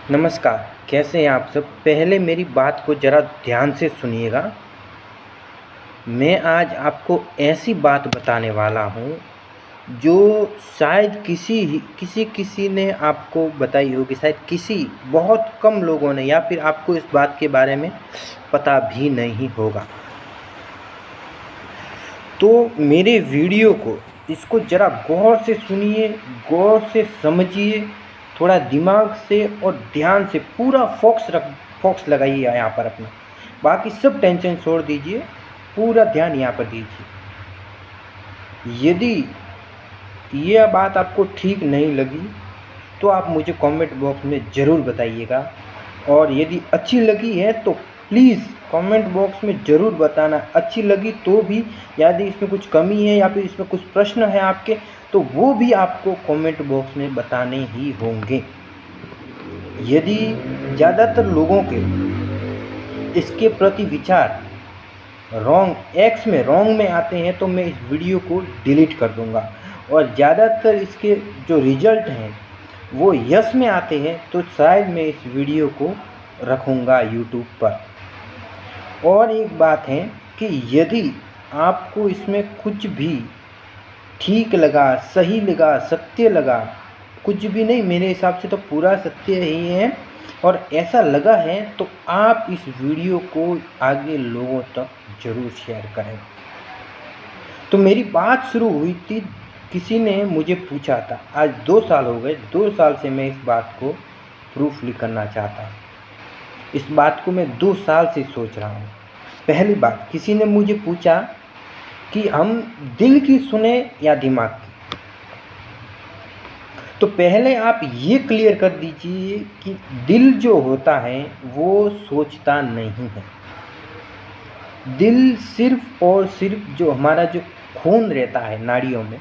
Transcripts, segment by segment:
नमस्कार, कैसे हैं आप सब? पहले मेरी बात को ज़रा ध्यान से सुनिएगा। मैं आज आपको ऐसी बात बताने वाला हूँ, जो शायद किसी ने आपको बताई होगी, शायद किसी बहुत कम लोगों ने, या फिर आपको इस बात के बारे में पता भी नहीं होगा। तो मेरे वीडियो को इसको ज़रा गौर से सुनिए, गौर से समझिए, थोड़ा दिमाग से और ध्यान से पूरा फोकस लगाइए यहाँ पर अपना। बाकी सब टेंशन छोड़ दीजिए, पूरा ध्यान यहाँ पर दीजिए। यदि यह बात आपको ठीक नहीं लगी तो आप मुझे कमेंट बॉक्स में ज़रूर बताइएगा, और यदि अच्छी लगी है तो प्लीज़ कमेंट बॉक्स में ज़रूर बताना। अच्छी लगी तो भी, यदि इसमें कुछ कमी है या फिर इसमें कुछ प्रश्न है आपके, तो वो भी आपको कमेंट बॉक्स में बताने ही होंगे। यदि ज़्यादातर लोगों के इसके प्रति विचार रॉन्ग में आते हैं तो मैं इस वीडियो को डिलीट कर दूंगा, और ज़्यादातर इसके जो रिजल्ट हैं वो यस में आते हैं तो शायद मैं इस वीडियो को रखूँगा यूट्यूब पर। और एक बात है कि यदि आपको इसमें कुछ भी ठीक लगा, सही लगा, सत्य लगा, कुछ भी नहीं, मेरे हिसाब से तो पूरा सत्य ही है, और ऐसा लगा है तो आप इस वीडियो को आगे लोगों तक ज़रूर शेयर करें। तो मेरी बात शुरू हुई थी, किसी ने मुझे पूछा था, आज 2 साल हो गए, 2 साल से मैं इस बात को प्रूफ करना चाहता हूँ। इस बात को मैं 2 साल से सोच रहा हूँ। पहली बात, किसी ने मुझे पूछा कि हम दिल की सुने या दिमाग की। तो पहले आप ये क्लियर कर दीजिए कि दिल जो होता है वो सोचता नहीं है। दिल सिर्फ और सिर्फ जो हमारा जो खून रहता है नाड़ियों में,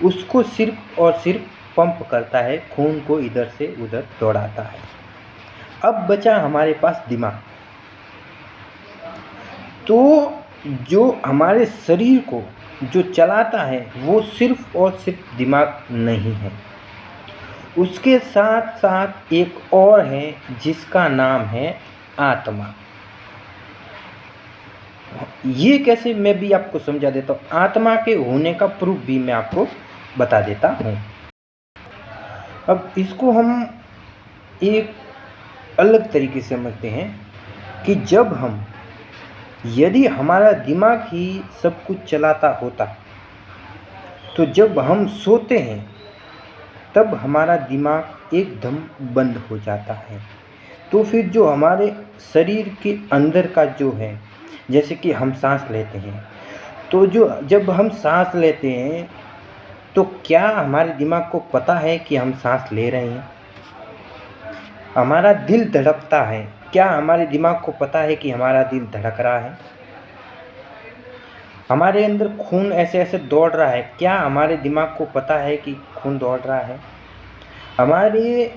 उसको सिर्फ और सिर्फ पंप करता है, खून को इधर से उधर दौड़ाता है। अब बचा हमारे पास दिमाग। तो जो हमारे शरीर को जो चलाता है वो सिर्फ और सिर्फ दिमाग नहीं है, उसके साथ साथ एक और है जिसका नाम है आत्मा। ये कैसे, मैं भी आपको समझा देता हूँ। आत्मा के होने का प्रूफ भी मैं आपको बता देता हूँ। अब इसको हम एक अलग तरीके से समझते हैं कि यदि हमारा दिमाग ही सब कुछ चलाता होता, तो जब हम सोते हैं तब हमारा दिमाग एकदम बंद हो जाता है। तो फिर जो हमारे शरीर के अंदर का जो है, जैसे कि हम सांस लेते हैं, तो जब हम सांस लेते हैं तो क्या हमारे दिमाग को पता है कि हम सांस ले रहे हैं? हमारा दिल धड़कता है, क्या हमारे दिमाग को पता है कि हमारा दिल धड़क रहा है? हमारे अंदर खून ऐसे ऐसे दौड़ रहा है, क्या हमारे दिमाग को पता है कि खून दौड़ रहा है? हमारे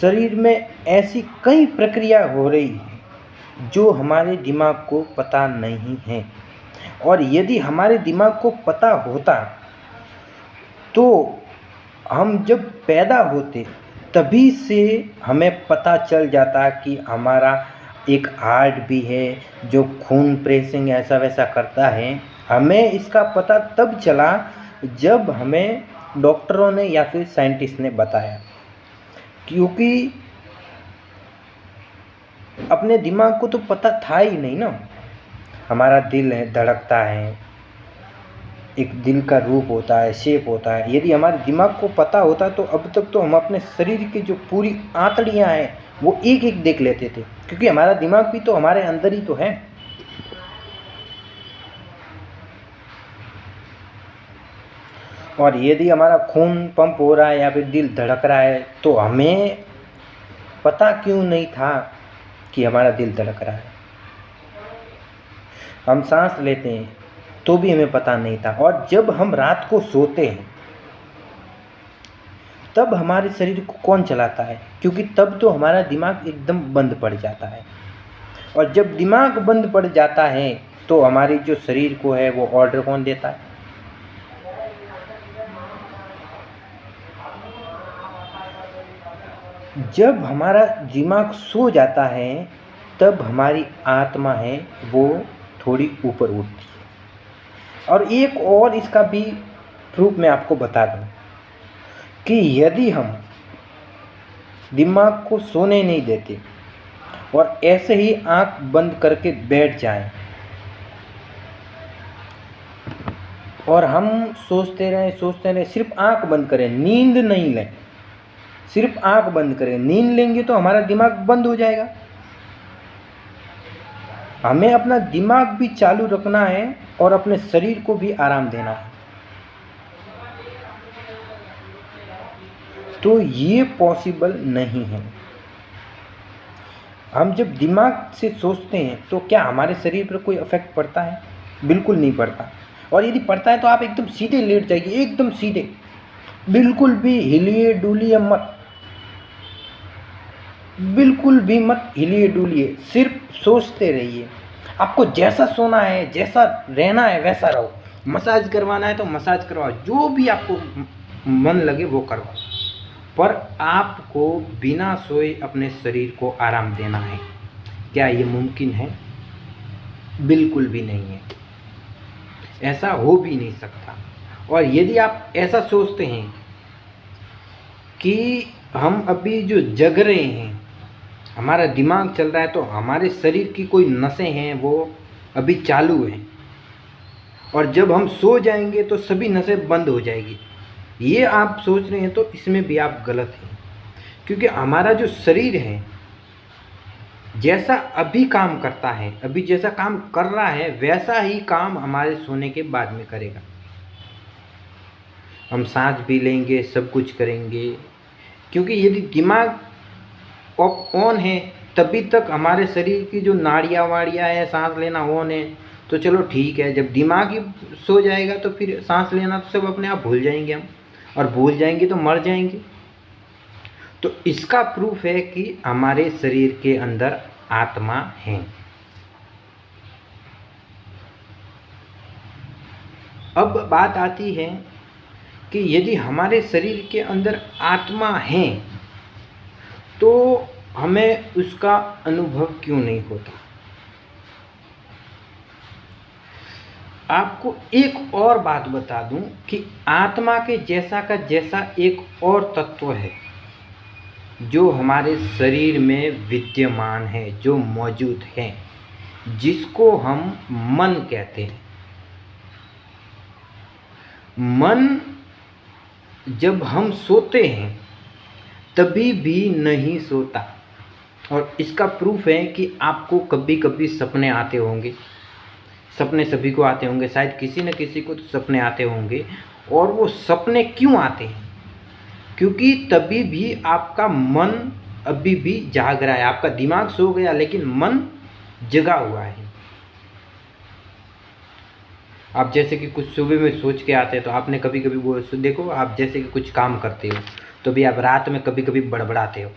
शरीर में ऐसी कई प्रक्रिया हो रही है जो हमारे दिमाग को पता नहीं है। और यदि हमारे दिमाग को पता होता तो हम जब पैदा होते तभी से हमें पता चल जाता कि हमारा एक हार्ट भी है जो खून प्रेसिंग ऐसा वैसा करता है। हमें इसका पता तब चला जब हमें डॉक्टरों ने या फिर साइंटिस्ट ने बताया, क्योंकि अपने दिमाग को तो पता था ही नहीं ना। हमारा दिल है, धड़कता है, एक दिल का रूप होता है, शेप होता है। यदि हमारे दिमाग को पता होता तो अब तक तो हम अपने शरीर की जो पूरी आंतड़ियां हैं वो एक एक देख लेते थे, क्योंकि हमारा दिमाग भी तो हमारे अंदर ही तो है। और यदि हमारा खून पंप हो रहा है या फिर दिल धड़क रहा है तो हमें पता क्यों नहीं था कि हमारा दिल धड़क रहा है? हम सांस लेते हैं तो भी हमें पता नहीं था। और जब हम रात को सोते हैं तब हमारे शरीर को कौन चलाता है? क्योंकि तब तो हमारा दिमाग एकदम बंद पड़ जाता है। और जब दिमाग बंद पड़ जाता है तो हमारी जो शरीर को है वो ऑर्डर कौन देता है? जब हमारा दिमाग सो जाता है तब हमारी आत्मा है वो थोड़ी ऊपर उठती है। और एक और इसका भी प्रूफ मैं आपको बता दूं कि यदि हम दिमाग को सोने नहीं देते और ऐसे ही आंख बंद करके बैठ जाएं और हम सोचते रहें, सिर्फ आंख बंद करें, नींद नहीं लें, सिर्फ आंख बंद करें। नींद लेंगे तो हमारा दिमाग बंद हो जाएगा। हमें अपना दिमाग भी चालू रखना है और अपने शरीर को भी आराम देना है। तो ये पॉसिबल नहीं है। हम जब दिमाग से सोचते हैं तो क्या हमारे शरीर पर कोई इफेक्ट पड़ता है? बिल्कुल नहीं पड़ता। और यदि पड़ता है तो आप एकदम सीधे लेट जाइए, एकदम सीधे, बिल्कुल भी हिलिए डुलिए मत, बिल्कुल भी मत हिलिए डुलिए, सिर्फ सोचते रहिए। आपको जैसा सोना है, जैसा रहना है वैसा रहो। मसाज करवाना है तो मसाज करवाओ, जो भी आपको मन लगे वो करवाओ, पर आपको बिना सोए अपने शरीर को आराम देना है। क्या ये मुमकिन है? बिल्कुल भी नहीं है, ऐसा हो भी नहीं सकता। और यदि आप ऐसा सोचते हैं कि हम अभी जो जग रहे हैं, हमारा दिमाग चल रहा है, तो हमारे शरीर की कोई नसें हैं वो अभी चालू हैं, और जब हम सो जाएंगे तो सभी नसें बंद हो जाएगी, ये आप सोच रहे हैं तो इसमें भी आप गलत हैं। क्योंकि हमारा जो शरीर है जैसा अभी काम करता है, अभी जैसा काम कर रहा है वैसा ही काम हमारे सोने के बाद में करेगा। हम सांस भी लेंगे, सब कुछ करेंगे, क्योंकि यदि दिमाग ऑन है तभी तक हमारे शरीर की जो नाड़ियाँ वाड़ियाँ है, सांस लेना ऑन है, तो चलो ठीक है। जब दिमाग ही सो जाएगा तो फिर सांस लेना तो सब अपने आप भूल जाएंगे हम, और भूल जाएंगे तो मर जाएंगे। तो इसका प्रूफ है कि हमारे शरीर के अंदर आत्मा है। अब बात आती है कि यदि हमारे शरीर के अंदर आत्मा है तो हमें उसका अनुभव क्यों नहीं होता? आपको एक और बात बता दूं कि आत्मा के जैसा का जैसा एक और तत्व है जो हमारे शरीर में विद्यमान है, जो मौजूद है, जिसको हम मन कहते हैं। मन जब हम सोते हैं तभी भी नहीं सोता, और इसका प्रूफ है कि आपको कभी कभी सपने आते होंगे। सपने सभी को आते होंगे, शायद किसी न किसी को तो सपने आते होंगे। और वो सपने क्यों आते हैं? क्योंकि तभी भी आपका मन अभी भी जाग रहा है। आपका दिमाग सो गया लेकिन मन जगा हुआ है। आप जैसे कि कुछ सुबह में सोच के आते हैं तो आपने कभी कभी वो देखो, आप जैसे कि कुछ काम करते हो तो भी आप रात में कभी कभी बड़बड़ाते हो,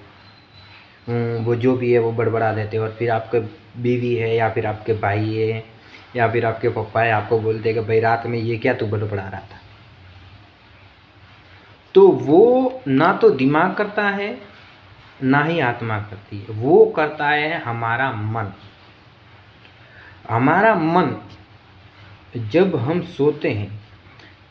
वो जो भी है वो बड़बड़ा देते हो, और फिर आपके बीवी है या फिर आपके भाई है या फिर आपके पापा है, आपको बोलते हैं कि भाई रात में ये क्या तू बड़बड़ा रहा था। तो वो ना तो दिमाग करता है ना ही आत्मा करती है, वो करता है हमारा मन। हमारा मन जब हम सोते हैं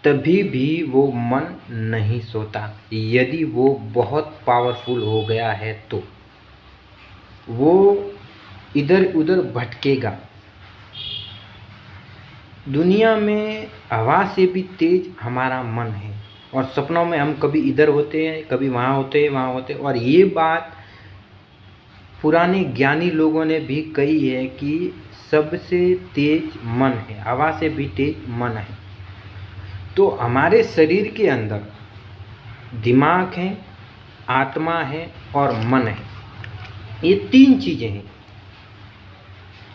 तभी भी वो मन नहीं सोता। यदि वो बहुत पावरफुल हो गया है तो वो इधर उधर भटकेगा। दुनिया में हवा से भी तेज हमारा मन है, और सपनों में हम कभी इधर होते हैं, कभी वहाँ होते हैं, वहाँ होते हैं। और ये बात पुराने ज्ञानी लोगों ने भी कही है कि सबसे तेज मन है, हवा से भी तेज मन है। तो हमारे शरीर के अंदर दिमाग है, आत्मा है और मन है, ये तीन चीजें हैं।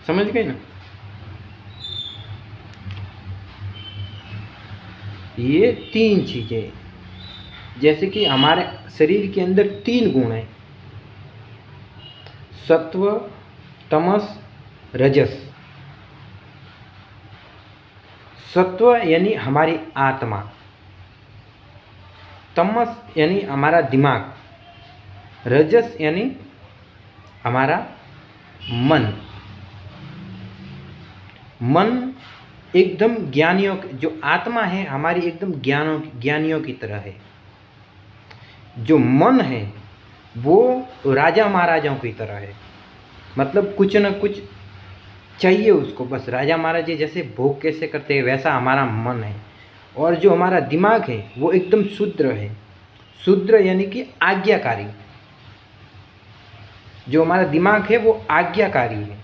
समझ गए ना? ये तीन चीजें, जैसे कि हमारे शरीर के अंदर तीन गुण हैं, सत्व, तमस, रजस। सत्व यानी हमारी आत्मा, तमस यानी हमारा दिमाग, रजस यानी हमारा मन। मन एकदम ज्ञानियों, जो आत्मा है हमारी एकदम ज्ञानियों की तरह है। जो मन है वो राजा महाराजाओं की तरह है, मतलब कुछ न कुछ चाहिए उसको, बस राजा महाराजा जैसे भोग कैसे करते हैं वैसा हमारा मन है। और जो हमारा दिमाग है वो एकदम शुद्र है। शुद्र यानी कि आज्ञाकारी। जो हमारा दिमाग है वो आज्ञाकारी है।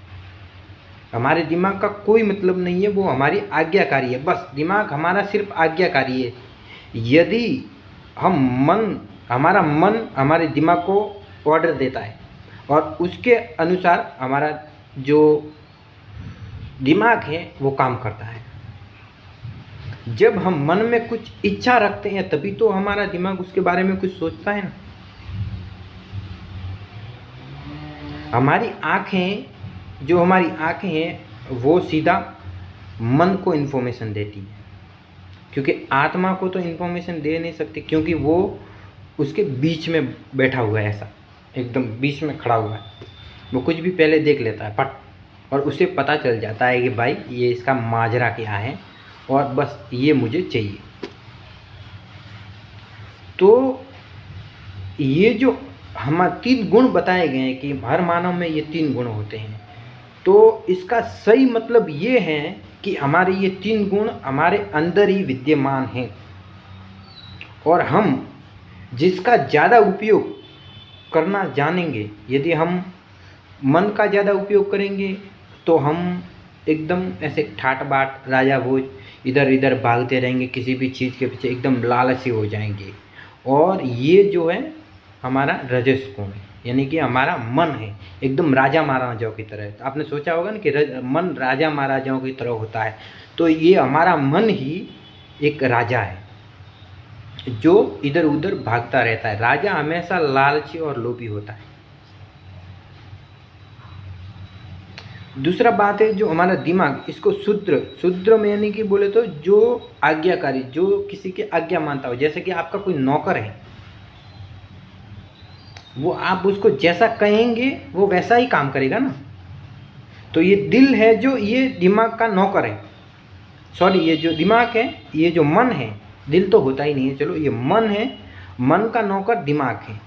हमारे दिमाग का कोई मतलब नहीं है, वो हमारी आज्ञाकारी है। बस दिमाग हमारा सिर्फ आज्ञाकारी है। यदि हमारा मन हमारे दिमाग को ऑर्डर देता है और उसके अनुसार हमारा जो दिमाग है वो काम करता है। जब हम मन में कुछ इच्छा रखते हैं तभी तो हमारा दिमाग उसके बारे में कुछ सोचता है ना। हमारी आँखें हैं वो सीधा मन को इन्फॉर्मेशन देती है, क्योंकि आत्मा को तो इन्फॉर्मेशन दे नहीं सकती, क्योंकि वो उसके बीच में बैठा हुआ है, ऐसा एकदम बीच में खड़ा हुआ है। वो कुछ भी पहले देख लेता है पट, और उसे पता चल जाता है कि भाई ये इसका माजरा क्या है और बस ये मुझे चाहिए। तो ये जो हम 3 गुण बताए गए हैं कि हर मानव में ये 3 गुण होते हैं, तो इसका सही मतलब ये है कि हमारे ये 3 गुण हमारे अंदर ही विद्यमान हैं, और हम जिसका ज़्यादा उपयोग करना जानेंगे, यदि हम मन का ज़्यादा उपयोग करेंगे तो हम एकदम ऐसे ठाट बाट राजा भोज इधर इधर भागते रहेंगे, किसी भी चीज़ के पीछे एकदम लालची हो जाएंगे। और ये जो है हमारा रजस गुण है, यानी कि हमारा मन है एकदम राजा महाराजाओं की तरह है। तो आपने सोचा होगा ना कि मन राजा महाराजाओं की तरह होता है, तो ये हमारा मन ही एक राजा है जो इधर उधर भागता रहता है। राजा हमेशा लालची और लोभी होता है। दूसरा बात है जो हमारा दिमाग, इसको शुद्र में यानी कि बोले तो जो आज्ञाकारी, जो किसी की आज्ञा मानता हो। जैसे कि आपका कोई नौकर है, वो आप उसको जैसा कहेंगे वो वैसा ही काम करेगा ना। तो ये दिल है जो ये दिमाग का नौकर है, सॉरी ये जो दिमाग है, ये जो मन है, दिल तो होता ही नहीं है, चलो ये मन है, मन का नौकर दिमाग है।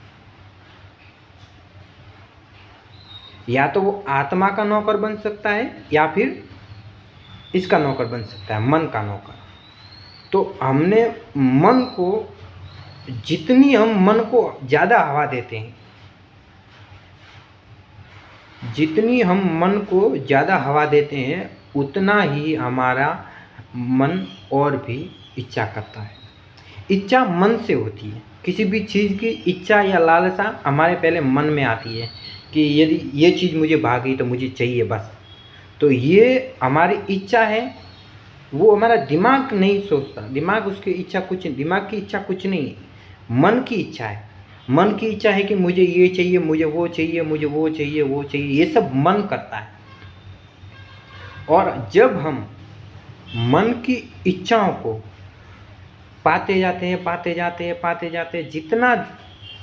या तो वो आत्मा का नौकर बन सकता है या फिर इसका नौकर बन सकता है, मन का नौकर। तो हमने मन को, जितनी हम मन को ज़्यादा हवा देते हैं, जितनी हम मन को ज़्यादा हवा देते हैं उतना ही हमारा मन और भी इच्छा करता है। इच्छा मन से होती है। किसी भी चीज़ की इच्छा या लालसा हमारे पहले मन में आती है कि यदि ये चीज़ मुझे भागी तो मुझे चाहिए बस। तो ये हमारी इच्छा है, वो हमारा दिमाग नहीं सोचता। दिमाग की इच्छा कुछ नहीं है, मन की इच्छा है। मन की इच्छा है कि मुझे ये चाहिए, मुझे वो चाहिए, मुझे वो चाहिए, वो चाहिए, ये सब मन करता है। और जब हम मन की इच्छाओं को पाते जाते हैं, जितना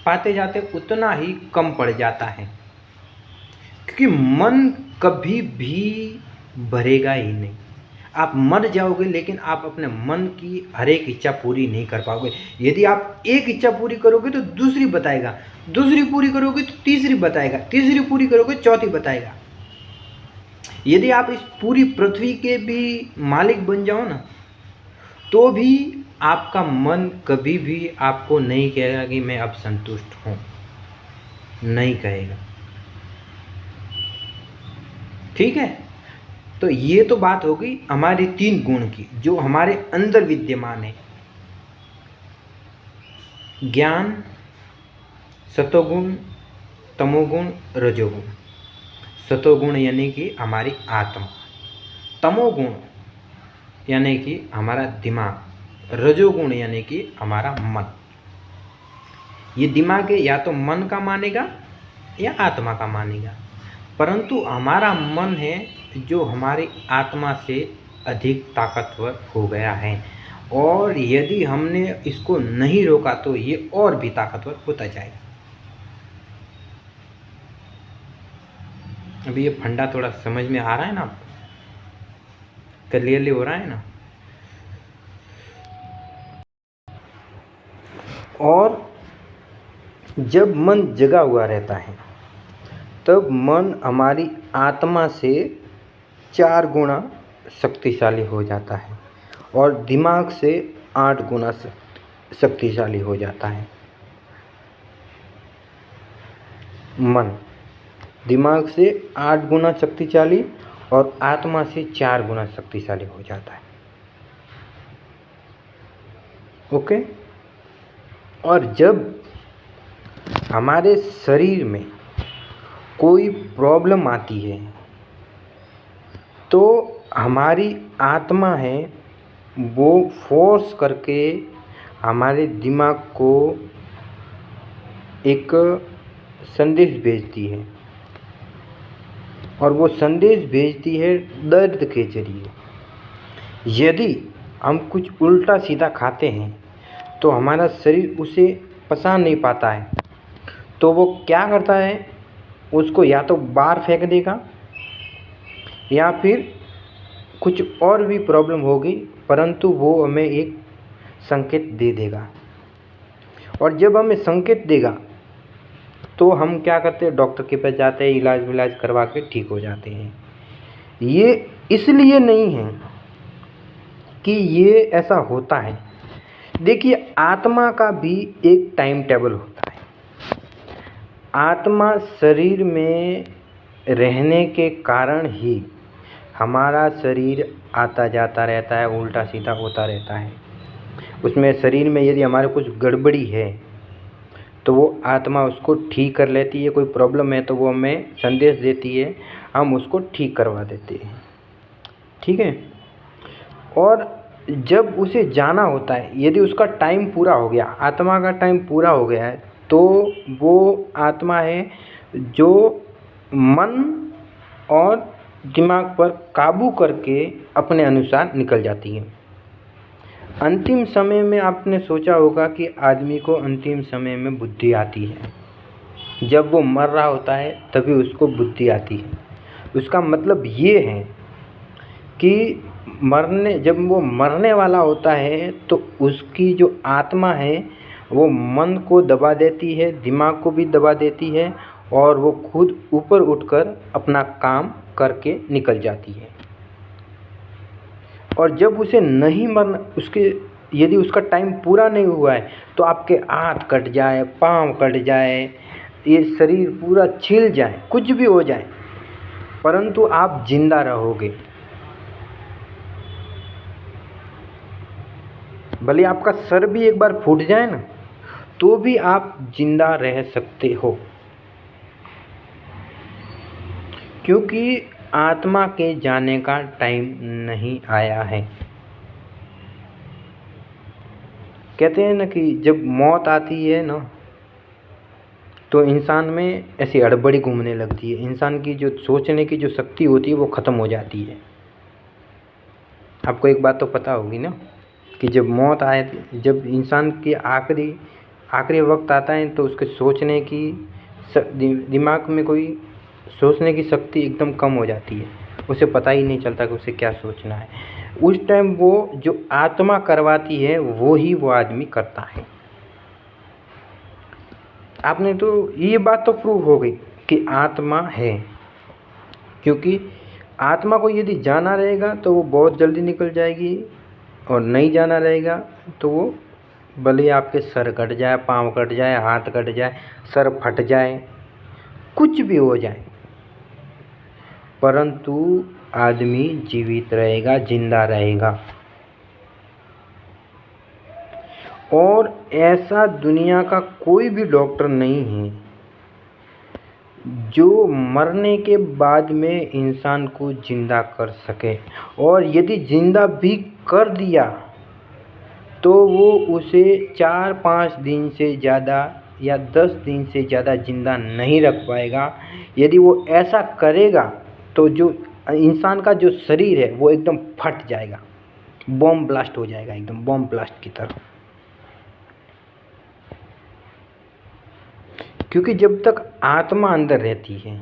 पाते जाते हैं उतना ही कम पड़ जाता है, क्योंकि मन कभी भी भरेगा ही नहीं। आप मर जाओगे लेकिन आप अपने मन की हर एक इच्छा पूरी नहीं कर पाओगे। यदि आप एक इच्छा पूरी करोगे तो दूसरी बताएगा, दूसरी पूरी करोगे तो तीसरी बताएगा, तीसरी पूरी करोगे चौथी बताएगा। यदि आप इस पूरी पृथ्वी के भी मालिक बन जाओ ना, तो भी आपका मन कभी भी आपको नहीं कहेगा कि मैं अब संतुष्ट हूँ, नहीं कहेगा। ठीक है, तो ये तो बात हो गई हमारे 3 गुण की जो हमारे अंदर विद्यमान है। ज्ञान, सतोगुण, तमोगुण, रजोगुण। सतोगुण यानी कि हमारी आत्मा, तमोगुण यानी कि हमारा दिमाग, रजोगुण यानी कि हमारा मन। ये दिमाग है या तो मन का मानेगा या आत्मा का मानेगा, परंतु हमारा मन है जो हमारी आत्मा से अधिक ताकतवर हो गया है, और यदि हमने इसको नहीं रोका तो ये और भी ताकतवर होता जाएगा। अभी ये फंडा थोड़ा समझ में आ रहा है ना आपको? क्लियरली हो रहा है ना? और जब मन जगा हुआ रहता है तब मन हमारी आत्मा से 4 गुना शक्तिशाली हो जाता है और दिमाग से 8 गुना शक्तिशाली हो जाता है। मन दिमाग से 8 गुना शक्तिशाली और आत्मा से 4 गुना शक्तिशाली हो जाता है। ओके। और जब हमारे शरीर में कोई प्रॉब्लम आती है तो हमारी आत्मा है वो फोर्स करके हमारे दिमाग को एक संदेश भेजती है और वो संदेश भेजती है दर्द के जरिए। यदि हम कुछ उल्टा सीधा खाते हैं तो हमारा शरीर उसे पचा नहीं पाता है, तो वो क्या करता है, उसको या तो बाहर फेंक देगा या फिर कुछ और भी प्रॉब्लम होगी, परंतु वो हमें एक संकेत दे देगा। और जब हमें संकेत देगा तो हम क्या करते हैं, डॉक्टर के पास जाते हैं, इलाज विलाज करवा के ठीक हो जाते हैं। ये इसलिए नहीं है कि ये ऐसा होता है। देखिए, आत्मा का भी एक टाइम टेबल होता है। आत्मा शरीर में रहने के कारण ही हमारा शरीर आता जाता रहता है, उल्टा सीधा होता रहता है। उसमें शरीर में यदि हमारे कुछ गड़बड़ी है तो वो आत्मा उसको ठीक कर लेती है। कोई प्रॉब्लम है तो वो हमें संदेश देती है, हम उसको ठीक करवा देते हैं। ठीक है। और जब उसे जाना होता है, यदि उसका टाइम पूरा हो गया, आत्मा का टाइम पूरा हो गया है, तो वो आत्मा है जो मन और दिमाग पर काबू करके अपने अनुसार निकल जाती है। अंतिम समय में आपने सोचा होगा कि आदमी को अंतिम समय में बुद्धि आती है। जब वो मर रहा होता है तभी उसको बुद्धि आती है। उसका मतलब ये है कि जब वो मरने वाला होता है तो उसकी जो आत्मा है वो मन को दबा देती है, दिमाग को भी दबा देती है और वो खुद ऊपर उठकर अपना काम करके निकल जाती है। और जब उसे नहीं मरना, यदि उसका टाइम पूरा नहीं हुआ है तो आपके हाथ कट जाए, पाँव कट जाए, ये शरीर पूरा छिल जाए, कुछ भी हो जाए, परंतु आप जिंदा रहोगे। भले आपका सर भी एक बार फूट जाए ना, तो भी आप जिंदा रह सकते हो, क्योंकि आत्मा के जाने का टाइम नहीं आया है। कहते हैं ना कि जब मौत आती है ना तो इंसान में ऐसी हड़बड़ी घूमने लगती है, इंसान की जो सोचने की जो शक्ति होती है वो ख़त्म हो जाती है। आपको एक बात तो पता होगी ना कि जब मौत आए, जब इंसान के आखिरी वक्त आता है तो उसके सोचने की दिमाग में कोई सोचने की शक्ति एकदम कम हो जाती है, उसे पता ही नहीं चलता कि उसे क्या सोचना है। उस टाइम वो जो आत्मा करवाती है वो ही वो आदमी करता है। आपने तो ये बात तो प्रूव हो गई कि आत्मा है, क्योंकि आत्मा को यदि जाना रहेगा तो वो बहुत जल्दी निकल जाएगी और नहीं जाना रहेगा तो वो भले आपके सर कट जाए, पाँव कट जाए, हाथ कट जाए, सर फट जाए, कुछ भी हो जाए, परंतु आदमी जीवित रहेगा, जिंदा रहेगा। और ऐसा दुनिया का कोई भी डॉक्टर नहीं है जो मरने के बाद में इंसान को जिंदा कर सके, और यदि जिंदा भी कर दिया तो वो उसे 4-5 दिन से ज़्यादा या 10 दिन से ज़्यादा जिंदा नहीं रख पाएगा। यदि वो ऐसा करेगा तो जो इंसान का जो शरीर है वो एकदम फट जाएगा, बॉम्ब ब्लास्ट हो जाएगा, एकदम बॉम्ब ब्लास्ट की तरह। क्योंकि जब तक आत्मा अंदर रहती है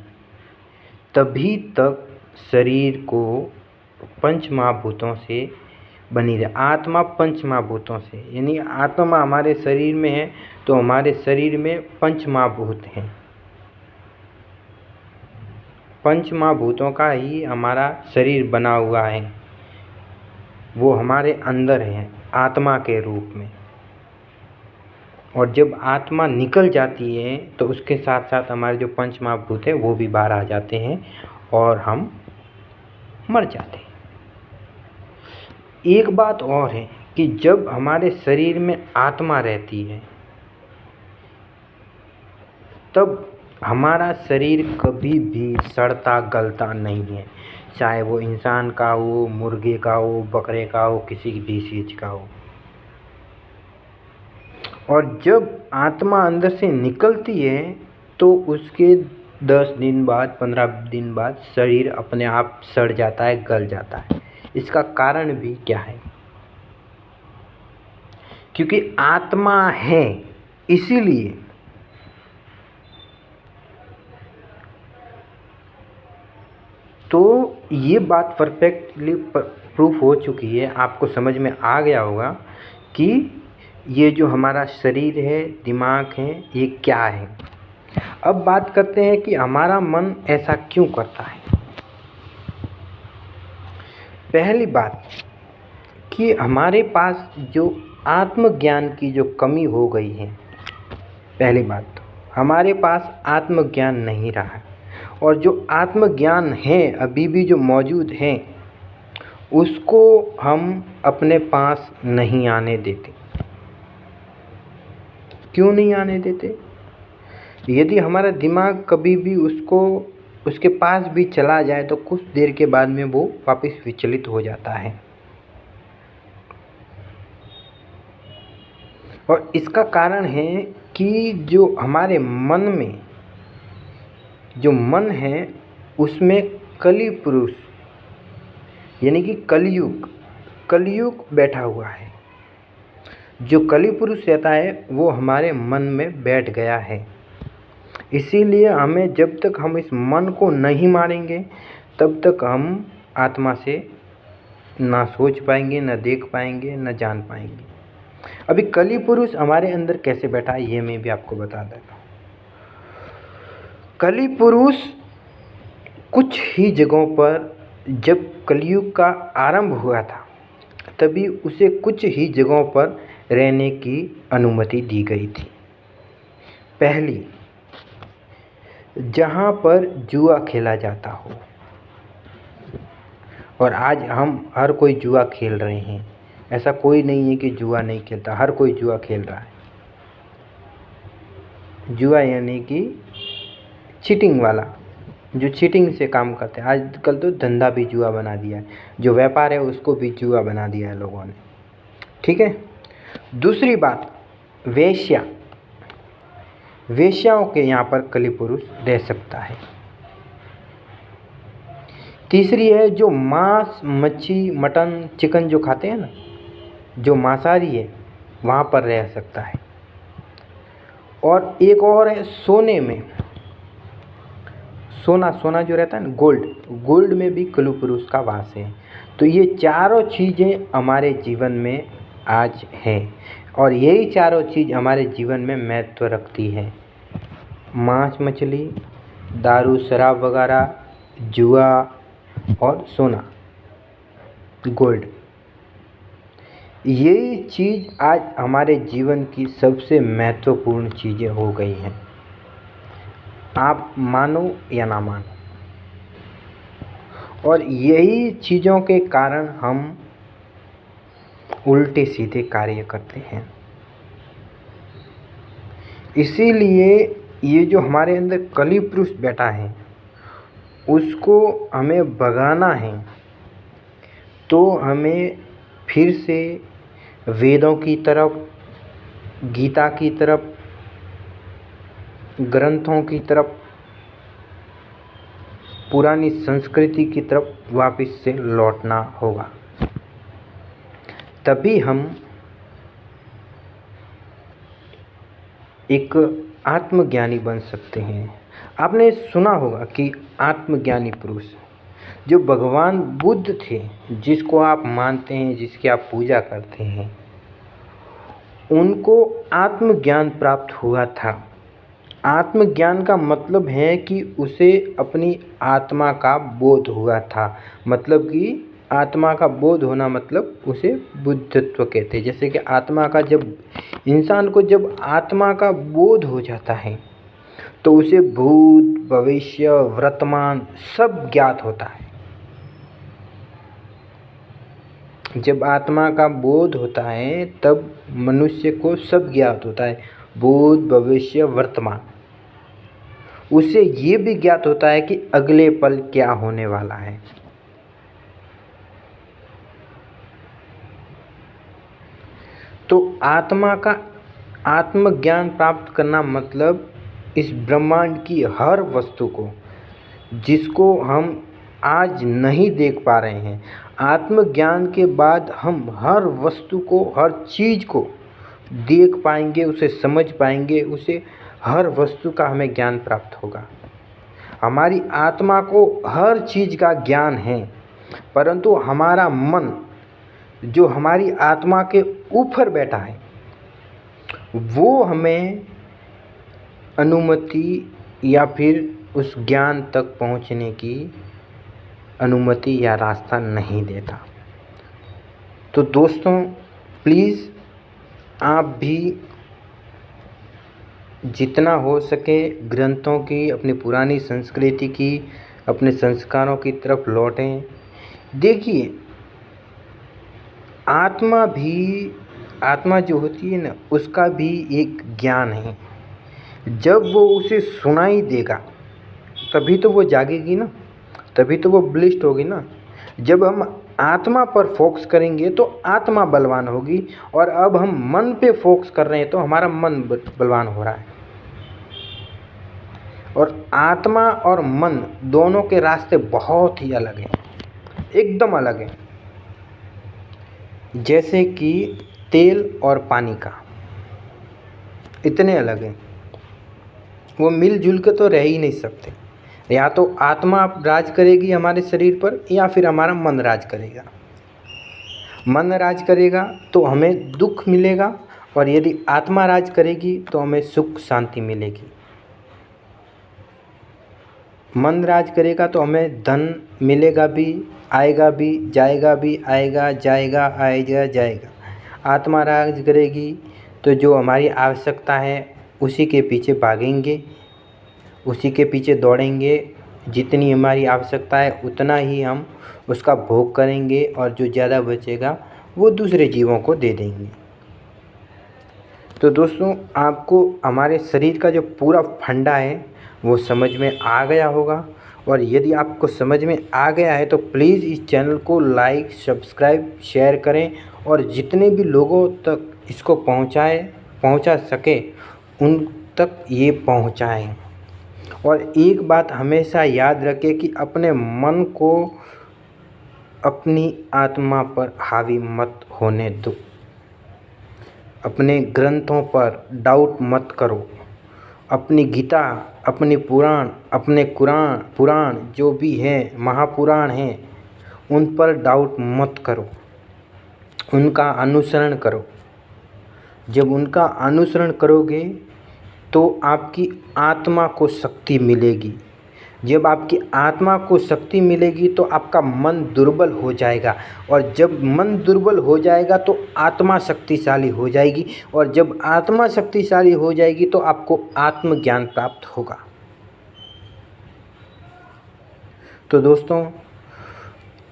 तभी तक शरीर को पंच महाभूतों से बनी रहे। आत्मा पंच महाभूतों से, यानी आत्मा हमारे शरीर में है तो हमारे शरीर में पंच महाभूत हैं। पंच महाभूतों का ही हमारा शरीर बना हुआ है, वो हमारे अंदर है आत्मा के रूप में। और जब आत्मा निकल जाती है तो उसके साथ साथ हमारे जो पंच महाभूत है वो भी बाहर आ जाते हैं और हम मर जाते हैं। एक बात और है कि जब हमारे शरीर में आत्मा रहती है तब हमारा शरीर कभी भी सड़ता गलता नहीं है, चाहे वो इंसान का हो, मुर्गे का हो, बकरे का हो, किसी भी चीज़ का हो। और जब आत्मा अंदर से निकलती है तो उसके 10 दिन बाद, 15 दिन बाद शरीर अपने आप सड़ जाता है, गल जाता है। इसका कारण भी क्या है? क्योंकि आत्मा है, इसीलिए तो ये बात परफेक्टली प्रूफ हो चुकी है, आपको समझ में आ गया होगा कि ये जो हमारा शरीर है, दिमाग है, ये क्या है। अब बात करते हैं कि हमारा मन ऐसा क्यों करता है। पहली बात कि हमारे पास जो आत्मज्ञान की जो कमी हो गई है, पहली बात तो हमारे पास आत्मज्ञान नहीं रहा, और जो आत्मज्ञान है अभी भी जो मौजूद है उसको हम अपने पास नहीं आने देते। क्यों नहीं आने देते? यदि हमारा दिमाग कभी भी उसके पास भी चला जाए तो कुछ देर के बाद में वो वापस विचलित हो जाता है। और इसका कारण है कि जो हमारे मन में जो मन है उसमें कली पुरुष यानी कि कलयुग बैठा हुआ है। जो कली पुरुष रहता है वो हमारे मन में बैठ गया है। इसीलिए हमें, जब तक हम इस मन को नहीं मारेंगे तब तक हम आत्मा से ना सोच पाएंगे, ना देख पाएंगे, ना जान पाएंगे। अभी कली पुरुष हमारे अंदर कैसे बैठा है ये मैं भी आपको बता देता हूँ। कली पुरुष कुछ ही जगहों पर, जब कलयुग का आरंभ हुआ था तभी उसे कुछ ही जगहों पर रहने की अनुमति दी गई थी। पहली, जहाँ पर जुआ खेला जाता हो, और आज हम हर कोई जुआ खेल रहे हैं, ऐसा कोई नहीं है कि जुआ नहीं खेलता, हर कोई जुआ खेल रहा है। जुआ यानी कि चीटिंग वाला, जो चीटिंग से काम करते हैं। आजकल तो धंधा भी जुआ बना दिया है, जो व्यापार है उसको भी जुआ बना दिया है लोगों ने, ठीक है। दूसरी बात, वेश्याओं के यहाँ पर कली पुरुष रह सकता है। तीसरी है जो मांस, मच्छी, मटन, चिकन जो खाते हैं ना, जो मांसाहारी है वहाँ पर रह सकता है। और एक और है सोने में, सोना जो रहता है ना, गोल्ड में भी कलु पुरुष का वास है। तो ये चारों चीज़ें हमारे जीवन में आज हैं, और यही चारों चीज़ हमारे जीवन में महत्व रखती है। मांस, मछली, दारू, शराब वगैरह, जुआ और सोना, गोल्ड, यही चीज़ आज हमारे जीवन की सबसे महत्वपूर्ण चीज़ें हो गई हैं। आप मानो या ना मानो, और यही चीज़ों के कारण हम उल्टे सीधे कार्य करते हैं। इसीलिए ये जो हमारे अंदर कली पुरुष बैठा है उसको हमें भगाना है, तो हमें फिर से वेदों की तरफ, गीता की तरफ, ग्रंथों की तरफ, पुरानी संस्कृति की तरफ वापस से लौटना होगा। तभी हम एक आत्मज्ञानी बन सकते हैं, आपने सुना होगा कि आत्मज्ञानी पुरुष जो भगवान बुद्ध थे, जिसको आप मानते हैं, जिसकी आप पूजा करते हैं, उनको आत्मज्ञान प्राप्त हुआ था। आत्मज्ञान का मतलब है कि उसे अपनी आत्मा का बोध हुआ था। मतलब कि आत्मा का बोध होना मतलब उसे बुद्धत्व कहते हैं। जैसे कि आत्मा का जब इंसान को जब आत्मा का बोध हो जाता है तो उसे भूत, भविष्य, वर्तमान सब ज्ञात होता है। जब आत्मा का बोध होता है तब मनुष्य को सब ज्ञात होता है, भूत, भविष्य, वर्तमान। उसे ये भी ज्ञात होता है कि अगले पल क्या होने वाला है। तो आत्मा का आत्मज्ञान प्राप्त करना मतलब इस ब्रह्मांड की हर वस्तु को, जिसको हम आज नहीं देख पा रहे हैं, आत्मज्ञान के बाद हम हर वस्तु को, हर चीज़ को देख पाएंगे, उसे समझ पाएंगे, उसे हर वस्तु का हमें ज्ञान प्राप्त होगा। हमारी आत्मा को हर चीज़ का ज्ञान है, परंतु हमारा मन जो हमारी आत्मा के ऊपर बैठा है वो हमें अनुमति या फिर उस ज्ञान तक पहुंचने की अनुमति या रास्ता नहीं देता। तो दोस्तों, प्लीज़ आप भी जितना हो सके ग्रंथों की, अपनी पुरानी संस्कृति की, अपने संस्कारों की तरफ लौटें। देखिए, आत्मा जो होती है ना, उसका भी एक ज्ञान है। जब वो उसे सुनाई देगा तभी तो वो जागेगी ना, तभी तो वो बलिष्ठ होगी ना। जब हम आत्मा पर फोकस करेंगे तो आत्मा बलवान होगी, और अब हम मन पे फोकस कर रहे हैं तो हमारा मन बलवान हो रहा है। और आत्मा और मन दोनों के रास्ते बहुत ही अलग हैं, एकदम अलग हैं। जैसे कि तेल और पानी का इतने अलग हैं, वो मिलजुल के तो रह ही नहीं सकते। या तो आत्मा राज करेगी हमारे शरीर पर, या फिर हमारा मन राज करेगा। मन राज करेगा तो हमें दुख मिलेगा, और यदि आत्मा राज करेगी तो हमें सुख शांति मिलेगी। मन राज करेगा तो हमें धन मिलेगा भी, आएगा भी, जाएगा भी, आएगा जाएगा, आएगा जाएगा। आत्मा राज करेगी तो जो हमारी आवश्यकता है उसी के पीछे भागेंगे, उसी के पीछे दौड़ेंगे। जितनी हमारी आवश्यकता है उतना ही हम उसका भोग करेंगे, और जो ज़्यादा बचेगा वो दूसरे जीवों को दे देंगे। तो दोस्तों, आपको हमारे शरीर का जो पूरा फंडा है वो समझ में आ गया होगा। और यदि आपको समझ में आ गया है तो प्लीज़ इस चैनल को लाइक, सब्सक्राइब, शेयर करें, और जितने भी लोगों तक इसको पहुंचा सके उन तक ये पहुंचाएं। और एक बात हमेशा याद रखें कि अपने मन को अपनी आत्मा पर हावी मत होने दो। अपने ग्रंथों पर डाउट मत करो। अपनी गीता, अपनी पुराण, अपने पुराण जो भी हैं, महापुराण हैं, उन पर डाउट मत करो, उनका अनुसरण करो। जब उनका अनुसरण करोगे तो आपकी आत्मा को शक्ति मिलेगी। जब आपकी आत्मा को शक्ति मिलेगी तो आपका मन दुर्बल हो जाएगा, और जब मन दुर्बल हो जाएगा तो आत्मा शक्तिशाली हो जाएगी, और जब आत्मा शक्तिशाली हो जाएगी तो आपको आत्मज्ञान प्राप्त होगा। तो दोस्तों,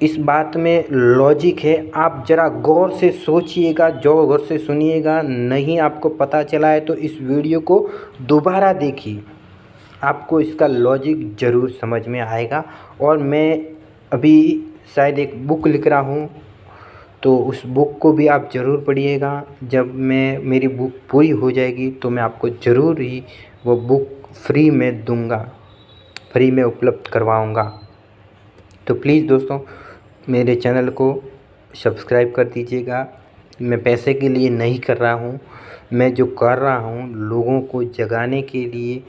इस बात में लॉजिक है। आप ज़रा गौर से सोचिएगा, जो गौर से सुनिएगा। नहीं आपको पता चला है तो इस वीडियो को दोबारा देखिए, आपको इसका लॉजिक ज़रूर समझ में आएगा। और मैं अभी शायद एक बुक लिख रहा हूँ, तो उस बुक को भी आप ज़रूर पढ़िएगा। जब मेरी बुक पूरी हो जाएगी तो मैं आपको ज़रूर ही वो बुक फ्री में दूंगा, फ्री में उपलब्ध करवाऊँगा। तो प्लीज़ दोस्तों, मेरे चैनल को सब्सक्राइब कर दीजिएगा। मैं पैसे के लिए नहीं कर रहा हूँ, मैं जो कर रहा हूँ लोगों को जगाने के लिए,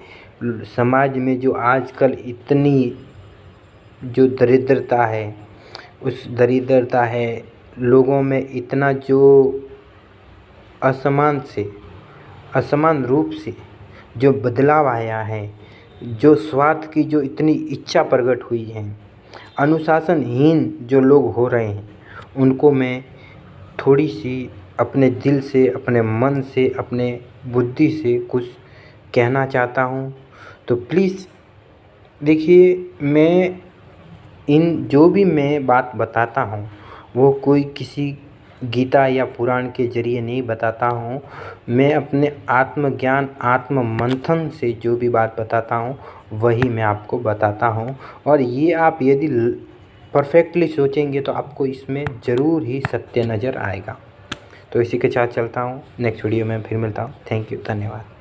समाज में जो आजकल इतनी जो दरिद्रता है, उस दरिद्रता है, लोगों में इतना जो असमान रूप से जो बदलाव आया है, जो स्वार्थ की जो इतनी इच्छा प्रकट हुई है, अनुशासनहीन जो लोग हो रहे हैं, उनको मैं थोड़ी सी अपने दिल से, अपने मन से, अपने बुद्धि से कुछ कहना चाहता हूँ। तो प्लीज़ देखिए, मैं जो भी मैं बात बताता हूँ वो कोई किसी गीता या पुराण के ज़रिए नहीं बताता हूँ। मैं अपने आत्मज्ञान, आत्म मंथन से जो भी बात बताता हूँ वही मैं आपको बताता हूँ। और ये आप यदि परफेक्टली सोचेंगे तो आपको इसमें ज़रूर ही सत्य नज़र आएगा। तो इसी के साथ चलता हूँ, नेक्स्ट वीडियो में फिर मिलता हूँ। थैंक यू, धन्यवाद।